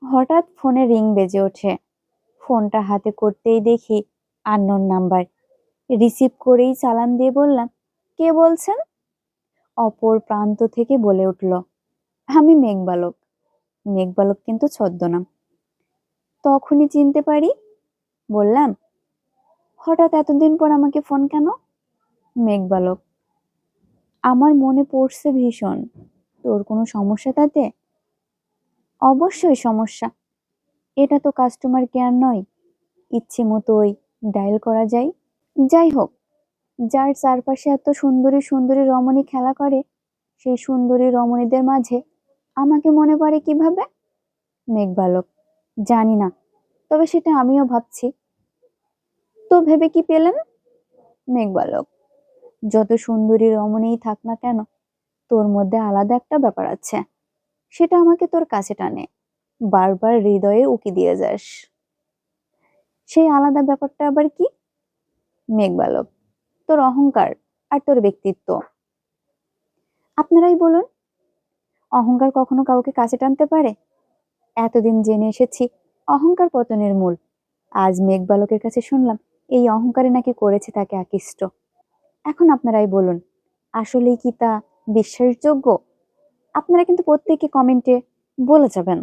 হঠাৎ ফোনে রিং বেজে ওঠে। ফোনটা হাতে করতেই দেখি আননোন নাম্বার। রিসিভ করেই চালান দিয়ে বললাম, কে বলছেন? অপর প্রান্ত থেকে বলে উঠল, আমি মেঘবালক। মেঘবালক কিন্তু ছদ্মনাম। তখনই চিনতে পারি। বললাম, হঠাৎ এতদিন পর আমাকে ফোন কেন? মেঘবালক, আমার মনে পড়ছে ভীষণ। তোর কোনো সমস্যা তাতে? অবশ্যই সমস্যা। এটা তো কাস্টমার কেয়ার নয়, ইচ্ছে মতোই ডায়াল করা যায়। যাই হোক, যার চারপাশে এত সুন্দরী সুন্দরী রমণী খেলা করে, সেই সুন্দরী রমণীদের মাঝে আমাকে মনে পড়ে কিভাবে? মেঘবালক, জানি না, তবে সেটা আমিও ভাবছি। তো ভেবে কি পেলেন? মেঘবালক, যত সুন্দরী রমণীই থাক না কেন, তোর মধ্যে আলাদা একটা ব্যাপার আছে। সেটা আমাকে তোর কাছে টানে, বারবার হৃদয়ে উকি দিয়ে যাস। সেই আলাদা ব্যাপারটা আবার কি? মেঘবালক, তোর অহংকার আর তোর ব্যক্তিত্ব। আপনারাই বলুন, অহংকার কখনো কাউকে কাছে টানতে পারে? এতদিন জেনে এসেছি অহংকার পতনের মূল। আজ মেঘবালকের কাছে শুনলাম এই অহংকারে নাকি করেছে তাকে আকৃষ্ট। এখন আপনারাই বলুন, আসলেই কি তা বিশ্বাসযোগ্য? আপনারা কিন্তু প্রত্যেকে কমেন্টে বলে যাবেন।